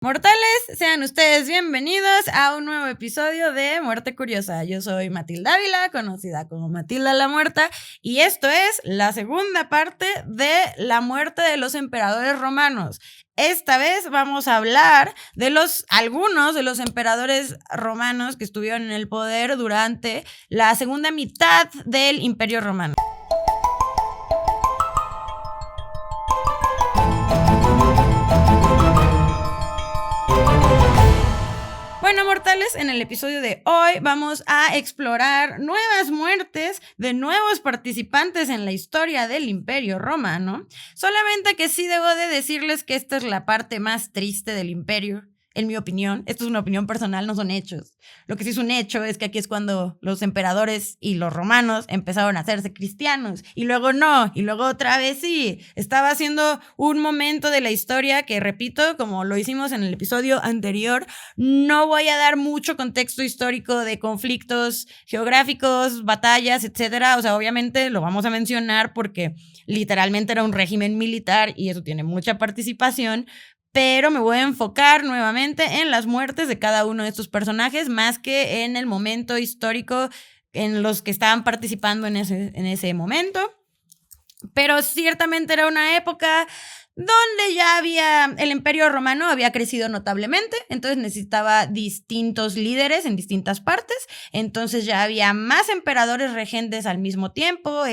Mortales, sean ustedes bienvenidos a un nuevo episodio de Muerte Curiosa. Yo soy Matilda Ávila, conocida como Matilda la Muerta, y esto es la segunda parte de la muerte de los emperadores romanos. Esta vez vamos a hablar de algunos de los emperadores romanos que estuvieron en el poder durante la segunda mitad del Imperio Romano. Bueno, mortales, en el episodio de hoy vamos a explorar nuevas muertes de nuevos participantes en la historia del Imperio Romano. Solamente que sí debo de decirles que esta es la parte más triste del imperio. En mi opinión, esto es una opinión personal, no son hechos. Lo que sí es un hecho es que aquí es cuando los emperadores y los romanos empezaron a hacerse cristianos. Y luego no, y luego otra vez sí. Estaba siendo un momento de la historia que, repito, como lo hicimos en el episodio anterior, no voy a dar mucho contexto histórico de conflictos geográficos, batallas, etcétera. O sea, obviamente lo vamos a mencionar porque literalmente era un régimen militar y eso tiene mucha participación. Pero me voy a enfocar nuevamente en las muertes de cada uno de estos personajes más que en el momento histórico en los que estaban participando en ese momento. Pero ciertamente era una época donde ya el Imperio Romano había crecido notablemente, entonces necesitaba distintos líderes en distintas partes, entonces ya había más emperadores regentes al mismo tiempo,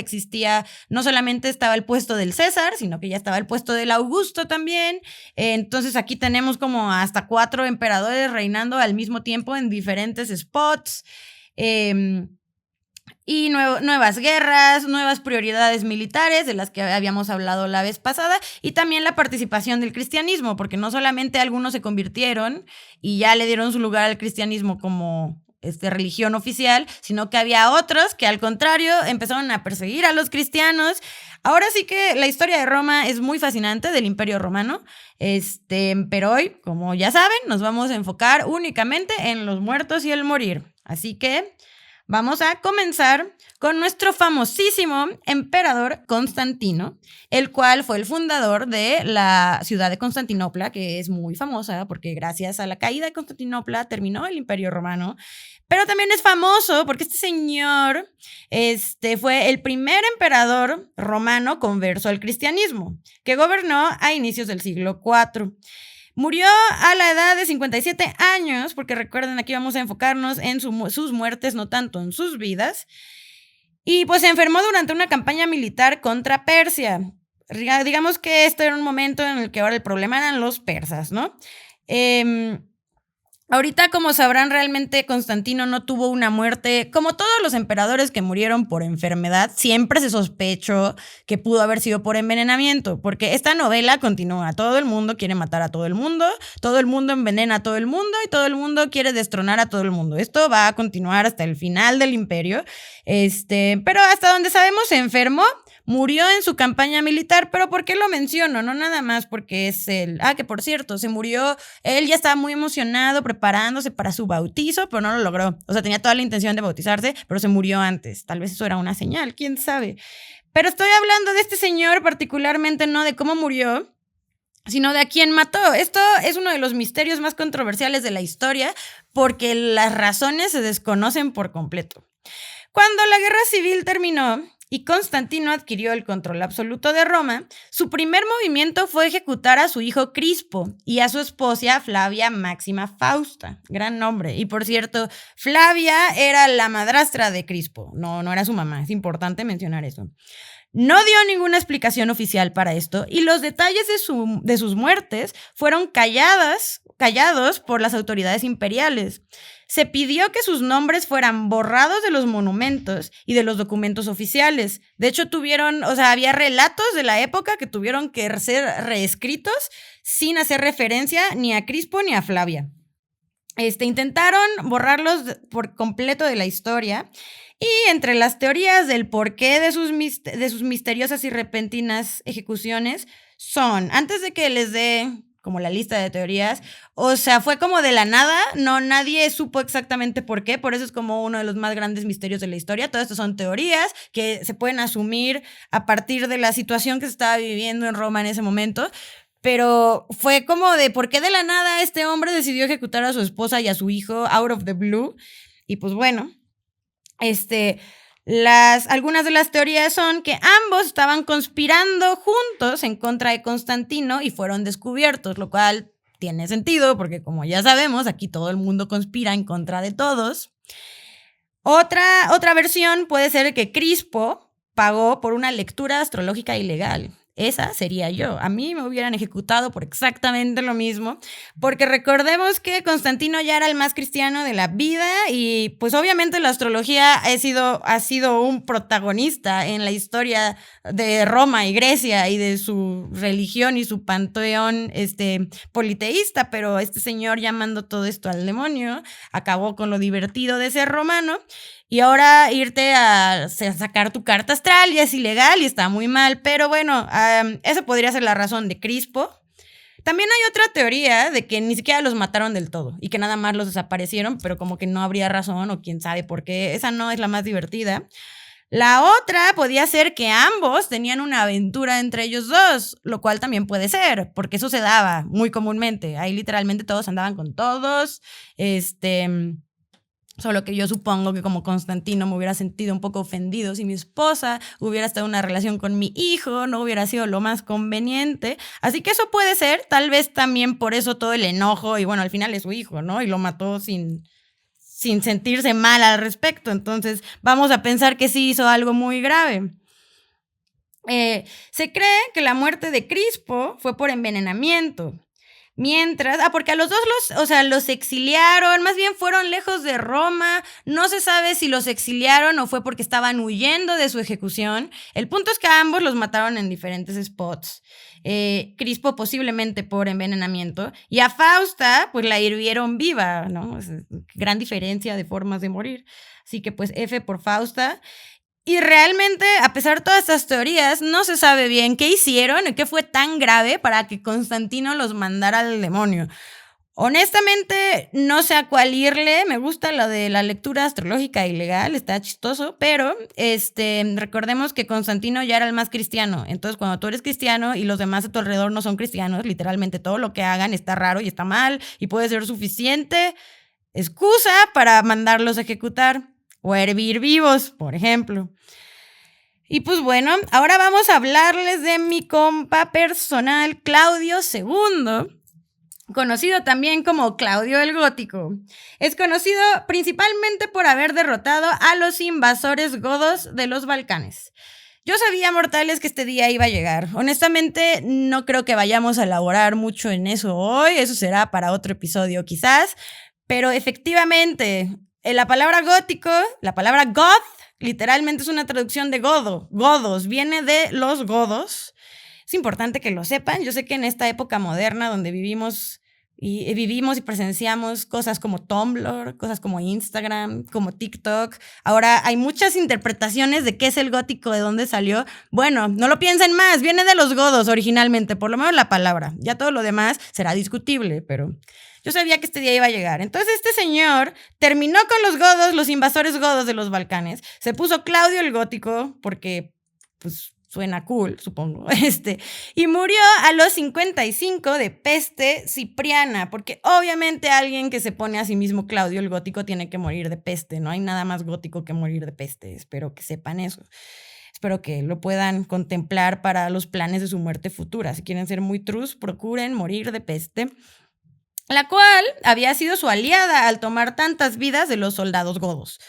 no solamente estaba el puesto del César, sino que ya estaba el puesto del Augusto también, entonces aquí tenemos como hasta 4 emperadores reinando al mismo tiempo en diferentes spots, y nuevas guerras, nuevas prioridades militares de las que habíamos hablado la vez pasada, y también la participación del cristianismo, porque no solamente algunos se convirtieron y ya le dieron su lugar al cristianismo como religión oficial, sino que había otros que al contrario empezaron a perseguir a los cristianos. Ahora sí que la historia de Roma es muy fascinante, del Imperio Romano, pero hoy, como ya saben, nos vamos a enfocar únicamente en los muertos y el morir. Así que vamos a comenzar con nuestro famosísimo emperador Constantino, el cual fue el fundador de la ciudad de Constantinopla, que es muy famosa porque gracias a la caída de Constantinopla terminó el Imperio Romano. Pero también es famoso porque este señor fue el primer emperador romano converso al cristianismo, que gobernó a inicios del siglo IV. Murió a la edad de 57 años, porque recuerden, aquí vamos a enfocarnos en sus muertes, no tanto en sus vidas. Y pues se enfermó durante una campaña militar contra Persia. Digamos que este era un momento en el que ahora el problema eran los persas, ¿no? Ahorita, como sabrán, realmente Constantino no tuvo una muerte, como todos los emperadores que murieron por enfermedad, siempre se sospechó que pudo haber sido por envenenamiento, porque esta novela continúa, todo el mundo quiere matar a todo el mundo envenena a todo el mundo y todo el mundo quiere destronar a todo el mundo. Esto va a continuar hasta el final del imperio, pero hasta donde sabemos se enfermó. Murió en su campaña militar, pero ¿por qué lo menciono? No nada más porque es él. Que por cierto, se murió, él ya estaba muy emocionado preparándose para su bautizo, pero no lo logró. O sea, tenía toda la intención de bautizarse, pero se murió antes. Tal vez eso era una señal, quién sabe. Pero estoy hablando de este señor particularmente, no de cómo murió, sino de a quién mató. Esto es uno de los misterios más controversiales de la historia, porque las razones se desconocen por completo. Cuando la guerra civil terminó y Constantino adquirió el control absoluto de Roma, su primer movimiento fue ejecutar a su hijo Crispo y a su esposa Flavia Máxima Fausta. Gran nombre. Y por cierto, Flavia era la madrastra de Crispo, no era su mamá. Es importante mencionar eso. No dio ninguna explicación oficial para esto y los detalles de sus muertes fueron callados por las autoridades imperiales. Se pidió que sus nombres fueran borrados de los monumentos y de los documentos oficiales. De hecho, había relatos de la época que tuvieron que ser reescritos sin hacer referencia ni a Crispo ni a Flavia. Intentaron borrarlos por completo de la historia. Y entre las teorías del porqué de sus misteriosas y repentinas ejecuciones son, antes de que les dé como la lista de teorías, o sea, fue como de la nada, nadie supo exactamente por qué, por eso es como uno de los más grandes misterios de la historia. Todo esto son teorías que se pueden asumir a partir de la situación que se estaba viviendo en Roma en ese momento, Pero fue como de por qué de la nada este hombre decidió ejecutar a su esposa y a su hijo out of the blue. Y pues bueno, algunas de las teorías son que ambos estaban conspirando juntos en contra de Constantino y fueron descubiertos, lo cual tiene sentido porque como ya sabemos, aquí todo el mundo conspira en contra de todos. Otra versión puede ser que Crispo pagó por una lectura astrológica ilegal. Esa sería yo. A mí me hubieran ejecutado por exactamente lo mismo, porque recordemos que Constantino ya era el más cristiano de la vida y pues obviamente la astrología ha sido un protagonista en la historia de Roma y Grecia y de su religión y su panteón politeísta, pero este señor llamando todo esto al demonio acabó con lo divertido de ser romano. Y ahora irte a sacar tu carta astral ya es ilegal y está muy mal. Pero bueno, esa podría ser la razón de Crispo. También hay otra teoría de que ni siquiera los mataron del todo y que nada más los desaparecieron, pero como que no habría razón o quién sabe por qué. Esa no es la más divertida. La otra podía ser que ambos tenían una aventura entre ellos dos, lo cual también puede ser, porque eso se daba muy comúnmente. Ahí literalmente todos andaban con todos, Solo que yo supongo que como Constantino me hubiera sentido un poco ofendido si mi esposa hubiera estado en una relación con mi hijo, no hubiera sido lo más conveniente. Así que eso puede ser, tal vez también por eso todo el enojo y bueno, al final es su hijo, ¿no? Y lo mató sin sentirse mal al respecto. Entonces vamos a pensar que sí hizo algo muy grave. Se cree que la muerte de Crispo fue por envenenamiento. Porque a los dos los exiliaron, más bien fueron lejos de Roma, no se sabe si los exiliaron o fue porque estaban huyendo de su ejecución. El punto es que a ambos los mataron en diferentes spots. Crispo posiblemente por envenenamiento y a Fausta pues la hirvieron viva, ¿no? Gran diferencia de formas de morir. Así que pues F por Fausta. Y realmente, a pesar de todas estas teorías, no se sabe bien qué hicieron y qué fue tan grave para que Constantino los mandara al demonio. Honestamente, no sé a cuál irle. Me gusta lo de la lectura astrológica ilegal, está chistoso, pero recordemos que Constantino ya era el más cristiano. Entonces, cuando tú eres cristiano y los demás a tu alrededor no son cristianos, literalmente todo lo que hagan está raro y está mal y puede ser suficiente excusa para mandarlos a ejecutar o a hervir vivos, por ejemplo. Y pues bueno, ahora vamos a hablarles de mi compa personal, Claudio II, conocido también como Claudio el Gótico. Es conocido principalmente por haber derrotado a los invasores godos de los Balcanes. Yo sabía, mortales, que este día iba a llegar. Honestamente, no creo que vayamos a elaborar mucho en eso hoy, eso será para otro episodio quizás, pero efectivamente, la palabra gótico, la palabra goth, literalmente es una traducción de godo, godos, viene de los godos. Es importante que lo sepan. Yo sé que en esta época moderna donde vivimos y presenciamos cosas como Tumblr, cosas como Instagram, como TikTok, ahora hay muchas interpretaciones de qué es el gótico, de dónde salió. Bueno, no lo piensen más, viene de los godos originalmente, por lo menos la palabra. Ya todo lo demás será discutible, pero yo sabía que este día iba a llegar. Entonces este señor terminó con los godos, los invasores godos de los Balcanes. Se puso Claudio el Gótico porque, pues, suena cool, supongo. Y murió a los 55 de peste cipriana, porque obviamente alguien que se pone a sí mismo Claudio el Gótico tiene que morir de peste. No hay nada más gótico que morir de peste. Espero que sepan eso. Espero que lo puedan contemplar para los planes de su muerte futura. Si quieren ser muy trus, procuren morir de peste, la cual había sido su aliada al tomar tantas vidas de los soldados godos.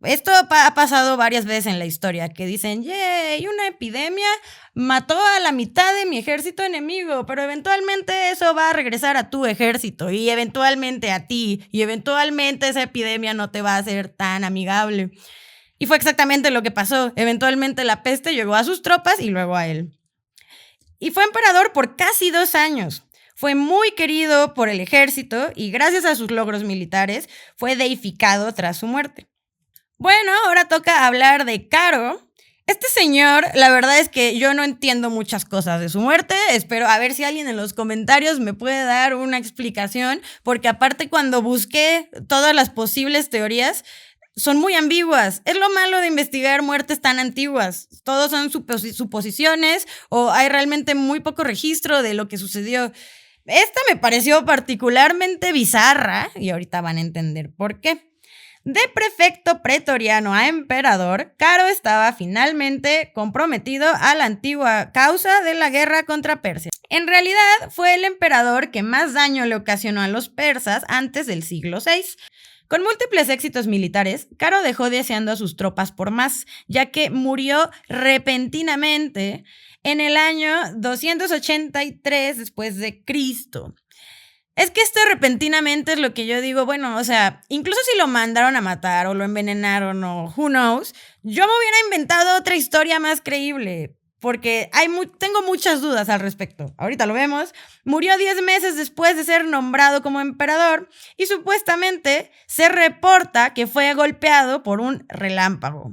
Esto ha pasado varias veces en la historia, que dicen, ¡yay! Una epidemia mató a la mitad de mi ejército enemigo, pero eventualmente eso va a regresar a tu ejército y eventualmente a ti, y eventualmente esa epidemia no te va a ser tan amigable. Y fue exactamente lo que pasó. Eventualmente la peste llegó a sus tropas y luego a él. Y fue emperador por casi 2 años. Fue muy querido por el ejército y gracias a sus logros militares fue deificado tras su muerte. Bueno, ahora toca hablar de Caro. Este señor, la verdad es que yo no entiendo muchas cosas de su muerte. Espero a ver si alguien en los comentarios me puede dar una explicación, porque aparte cuando busqué todas las posibles teorías, son muy ambiguas. Es lo malo de investigar muertes tan antiguas. Todos son suposiciones o hay realmente muy poco registro de lo que sucedió. Esta me pareció particularmente bizarra y ahorita van a entender por qué. De prefecto pretoriano a emperador, Caro estaba finalmente comprometido a la antigua causa de la guerra contra Persia. En realidad, fue el emperador que más daño le ocasionó a los persas antes del siglo VI. Con múltiples éxitos militares, Caro dejó deseando a sus tropas por más, ya que murió repentinamente en el año 283 después de Cristo. Es que esto repentinamente es lo que yo digo, bueno, o sea, incluso si lo mandaron a matar o lo envenenaron o who knows, yo me hubiera inventado otra historia más creíble, porque tengo muchas dudas al respecto. Ahorita lo vemos. Murió 10 meses después de ser nombrado como emperador y supuestamente se reporta que fue golpeado por un relámpago.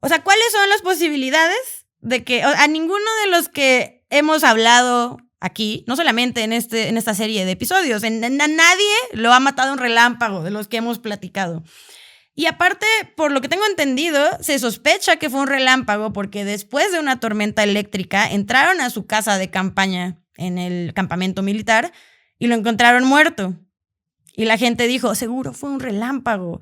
O sea, ¿cuáles son las posibilidades de que a ninguno de los que hemos hablado aquí, no solamente en esta serie de episodios, a nadie lo ha matado un relámpago de los que hemos platicado? Y aparte, por lo que tengo entendido, se sospecha que fue un relámpago porque después de una tormenta eléctrica entraron a su casa de campaña en el campamento militar y lo encontraron muerto. Y la gente dijo, seguro fue un relámpago.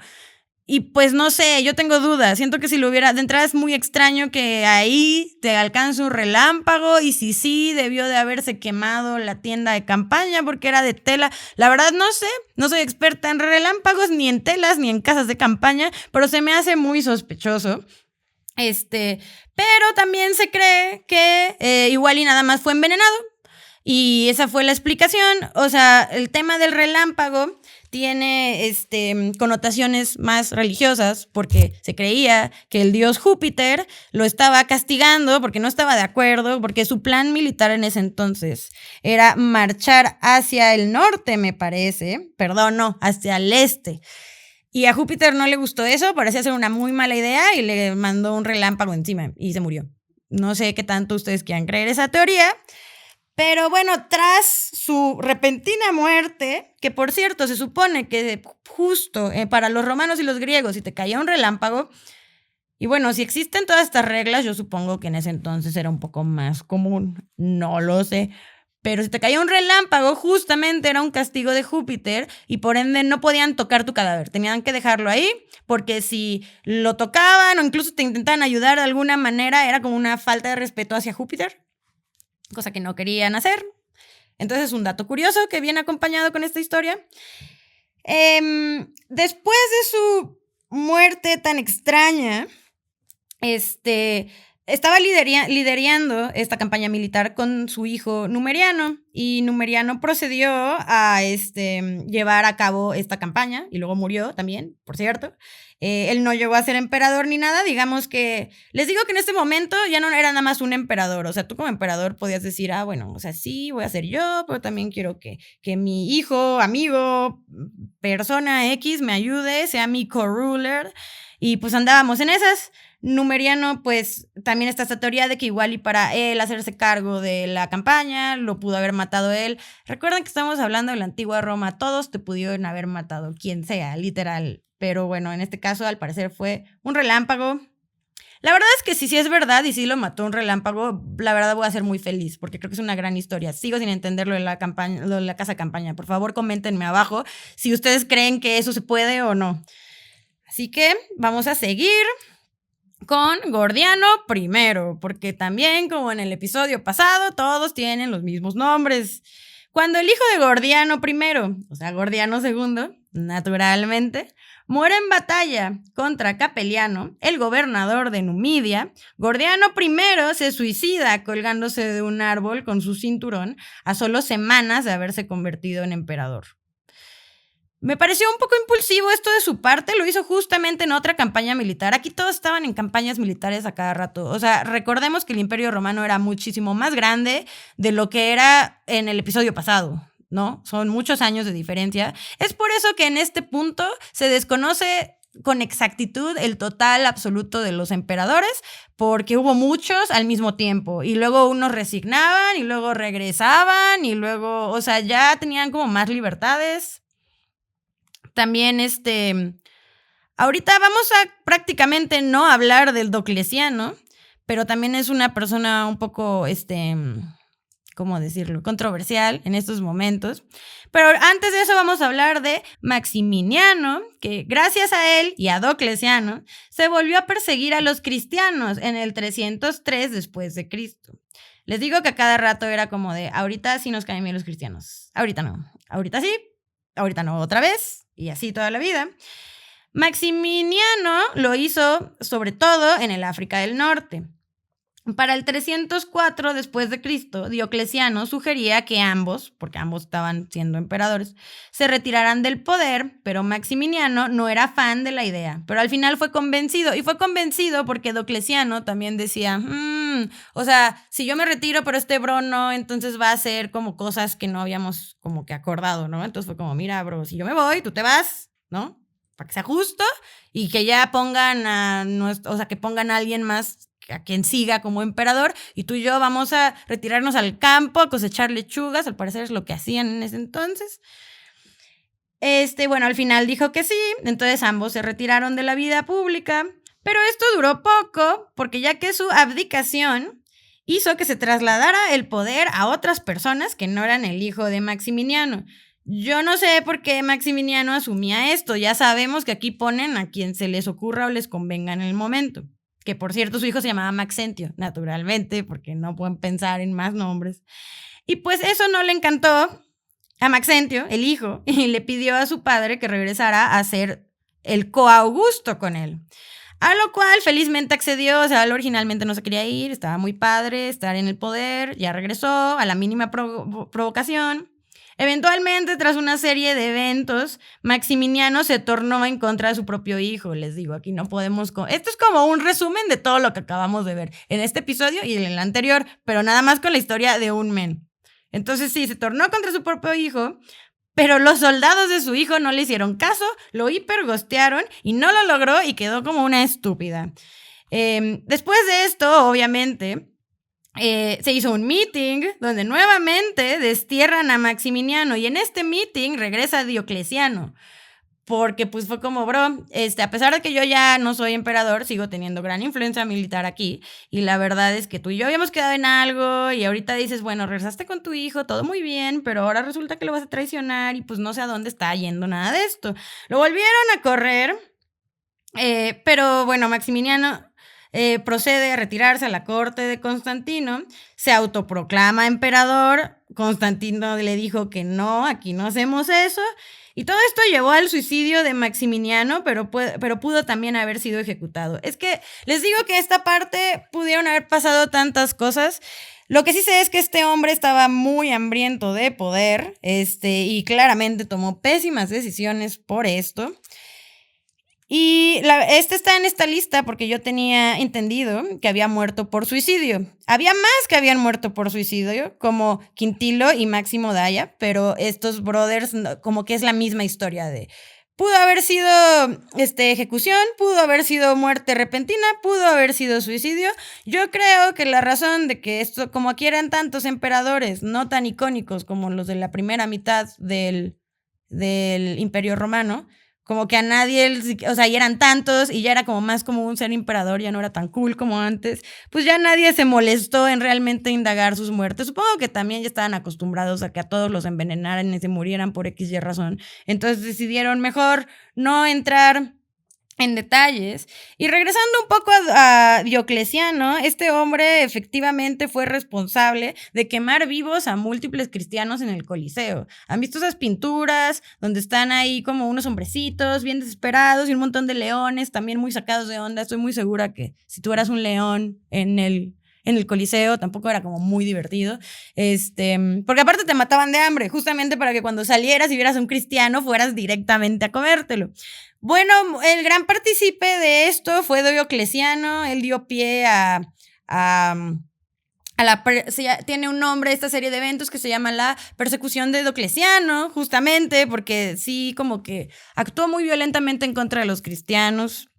Y pues no sé, yo tengo dudas. Siento que si lo hubiera, de entrada es muy extraño que ahí te alcance un relámpago y si sí, debió de haberse quemado la tienda de campaña porque era de tela. La verdad no sé, no soy experta en relámpagos, ni en telas, ni en casas de campaña, pero se me hace muy sospechoso. Pero también se cree que igual y nada más fue envenenado. Y esa fue la explicación. O sea, el tema del relámpago tiene connotaciones más religiosas porque se creía que el dios Júpiter lo estaba castigando porque no estaba de acuerdo, porque su plan militar en ese entonces era marchar hacia el norte, me parece. Perdón, no, hacia el este. Y a Júpiter no le gustó eso, parecía ser una muy mala idea y le mandó un relámpago encima y se murió. No sé qué tanto ustedes quieran creer esa teoría. Pero bueno, tras su repentina muerte, que por cierto se supone que justo para los romanos y los griegos si te caía un relámpago, y bueno, si existen todas estas reglas, yo supongo que en ese entonces era un poco más común, no lo sé, pero si te caía un relámpago justamente era un castigo de Júpiter y por ende no podían tocar tu cadáver, tenían que dejarlo ahí porque si lo tocaban o incluso te intentaban ayudar de alguna manera era como una falta de respeto hacia Júpiter. Cosa que no querían hacer. Entonces, un dato curioso que viene acompañado con esta historia. Después de su muerte tan extraña, estaba liderando esta campaña militar con su hijo Numeriano. Y Numeriano procedió a llevar a cabo esta campaña y luego murió también, por cierto. Él no llegó a ser emperador ni nada, digamos que, les digo que en este momento ya no era nada más un emperador, o sea, tú como emperador podías decir, bueno, o sea, sí, voy a ser yo, pero también quiero que mi hijo, amigo, persona X me ayude, sea mi co-ruler, y pues andábamos en esas. Numeriano, pues también está esta teoría de que igual y para él hacerse cargo de la campaña, lo pudo haber matado él. Recuerden que estamos hablando de la antigua Roma, todos te pudieron haber matado, quien sea, literal. Pero bueno, en este caso al parecer fue un relámpago. La verdad es que si es verdad y si lo mató un relámpago, la verdad voy a ser muy feliz porque creo que es una gran historia. Sigo sin entender lo de la campaña, lo de la casa de campaña. Por favor, coméntenme abajo si ustedes creen que eso se puede o no. Así que vamos a seguir con Gordiano I, porque también, como en el episodio pasado, todos tienen los mismos nombres. Cuando el hijo de Gordiano I, o sea, Gordiano II, naturalmente, muere en batalla contra Capeliano, el gobernador de Numidia, Gordiano I se suicida colgándose de un árbol con su cinturón a solo semanas de haberse convertido en emperador. Me pareció un poco impulsivo esto de su parte, lo hizo justamente en otra campaña militar. Aquí todos estaban en campañas militares a cada rato. O sea, recordemos que el Imperio Romano era muchísimo más grande de lo que era en el episodio pasado, ¿no? Son muchos años de diferencia. Es por eso que en este punto se desconoce con exactitud el total absoluto de los emperadores, porque hubo muchos al mismo tiempo y luego unos resignaban y luego regresaban y luego, o sea, ya tenían como más libertades. También Ahorita vamos a prácticamente no hablar del Diocleciano, pero también es una persona un poco, ¿cómo decirlo?, controversial en estos momentos. Pero antes de eso vamos a hablar de Maximiniano, que gracias a él y a Diocleciano se volvió a perseguir a los cristianos en el 303 después de Cristo. Les digo que a cada rato era como de, ahorita sí nos caen bien los cristianos, ahorita no, ahorita sí, ahorita no otra vez, y así toda la vida. Maximiniano lo hizo sobre todo en el África del Norte. Para el 304 después de Cristo, Diocleciano sugería que ambos, porque ambos estaban siendo emperadores, se retiraran del poder, pero Maximiniano no era fan de la idea, pero al final fue convencido, y fue convencido porque Diocleciano también decía, o sea, si yo me retiro pero este bro no, entonces va a hacer como cosas que no habíamos como que acordado, ¿no? Entonces fue como, mira bro, si yo me voy, tú te vas, ¿no? Para que sea justo y que ya pongan que pongan a alguien más a quien siga como emperador, y tú y yo vamos a retirarnos al campo a cosechar lechugas, al parecer es lo que hacían en ese entonces. Bueno, al final dijo que sí, entonces ambos se retiraron de la vida pública, pero esto duró poco, porque ya que su abdicación hizo que se trasladara el poder a otras personas que no eran el hijo de Maximiniano. Yo no sé por qué Maximiniano asumía esto, ya sabemos que aquí ponen a quien se les ocurra o les convenga en el momento. Que por cierto su hijo se llamaba Maxentio, naturalmente, porque no pueden pensar en más nombres. Y pues eso no le encantó a Maxentio, el hijo, y le pidió a su padre que regresara a ser el coaugusto con él. A lo cual felizmente accedió, o sea, él originalmente no se quería ir, estaba muy padre estar en el poder, ya regresó a la mínima provocación. Eventualmente, tras una serie de eventos, Maximiniano se tornó en contra de su propio hijo. Les digo, aquí no podemos... Esto es como un resumen de todo lo que acabamos de ver en este episodio y en el anterior, pero nada más con la historia de un men. Entonces sí, se tornó contra su propio hijo, pero los soldados de su hijo no le hicieron caso, lo hipergostearon y no lo logró y quedó como una estúpida. Después de esto, obviamente... se hizo un meeting donde nuevamente destierran a Maximiniano y en este meeting regresa Diocleciano porque pues fue como, bro, a pesar de que yo ya no soy emperador, sigo teniendo gran influencia militar aquí y la verdad es que tú y yo habíamos quedado en algo y ahorita dices, bueno, regresaste con tu hijo, todo muy bien, pero ahora resulta que lo vas a traicionar y pues no sé a dónde está yendo nada de esto. Lo volvieron a correr, pero bueno, Maximiniano... procede a retirarse a la corte de Constantino, se autoproclama emperador, Constantino le dijo que no, aquí no hacemos eso, y todo esto llevó al suicidio de Maximiniano, pero pudo también haber sido ejecutado. Es que les digo que esta parte pudieron haber pasado tantas cosas. Lo que sí sé es que este hombre estaba muy hambriento de poder, y claramente tomó pésimas decisiones por esto. Y está en esta lista porque yo tenía entendido que había muerto por suicidio. Había más que habían muerto por suicidio, como Quintilo y Máximo Daia, pero estos brothers como que es la misma historia de... Pudo haber sido ejecución, pudo haber sido muerte repentina, pudo haber sido suicidio. Yo creo que la razón de que esto, como aquí eran tantos emperadores no tan icónicos como los de la primera mitad del Imperio Romano, como que a nadie, o sea, y eran tantos y ya era como más común ser emperador, ya no era tan cool como antes, pues ya nadie se molestó en realmente indagar sus muertes. Supongo que también ya estaban acostumbrados a que a todos los envenenaran y se murieran por X y razón. Entonces decidieron mejor no entrar en detalles. Y regresando un poco a Diocleciano, este hombre efectivamente fue responsable de quemar vivos a múltiples cristianos en el Coliseo. ¿Han visto esas pinturas donde están ahí como unos hombrecitos bien desesperados y un montón de leones también muy sacados de onda? Estoy muy segura que si tú eras un león en el Coliseo tampoco era como muy divertido, porque aparte te mataban de hambre, justamente para que cuando salieras y vieras a un cristiano fueras directamente a comértelo. Bueno, el gran partícipe de esto fue Diocleciano. Él dio pie tiene un nombre esta serie de eventos que se llama la persecución de Diocleciano, justamente porque sí, como que actuó muy violentamente en contra de los cristianos.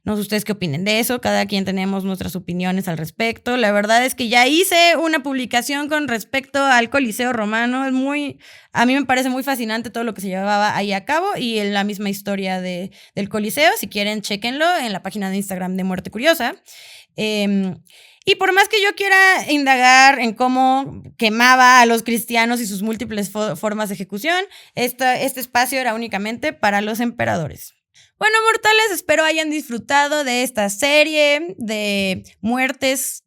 No sé ustedes qué opinen de eso, cada quien tenemos nuestras opiniones al respecto. La verdad es que ya hice una publicación con respecto al Coliseo Romano, a mí me parece muy fascinante todo lo que se llevaba ahí a cabo y en la misma historia del Coliseo. Si quieren, chéquenlo en la página de Instagram de Muerte Curiosa. Y por más que yo quiera indagar en cómo quemaba a los cristianos y sus múltiples formas de ejecución, este espacio era únicamente para los emperadores. Bueno, mortales, espero hayan disfrutado de esta serie de muertes,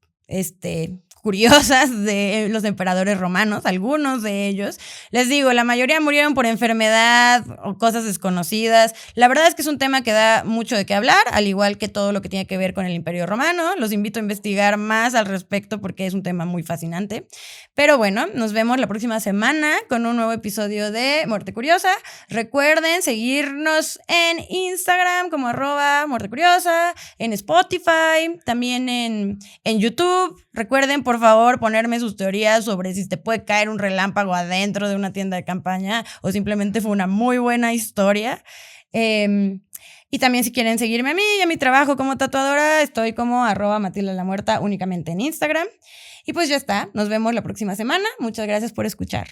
curiosas de los emperadores romanos, algunos de ellos. Les digo, la mayoría murieron por enfermedad o cosas desconocidas. La verdad es que es un tema que da mucho de qué hablar, al igual que todo lo que tiene que ver con el Imperio Romano. Los invito a investigar más al respecto porque es un tema muy fascinante. Pero bueno, nos vemos la próxima semana con un nuevo episodio de Muerte Curiosa. Recuerden seguirnos en Instagram como @muertecuriosa, en Spotify, también en YouTube. Recuerden, por favor, ponerme sus teorías sobre si te puede caer un relámpago adentro de una tienda de campaña o simplemente fue una muy buena historia. Y también si quieren seguirme a mí y a mi trabajo como tatuadora, estoy como @MatildaLaMuerta únicamente en Instagram. Y pues ya está, nos vemos la próxima semana. Muchas gracias por escuchar.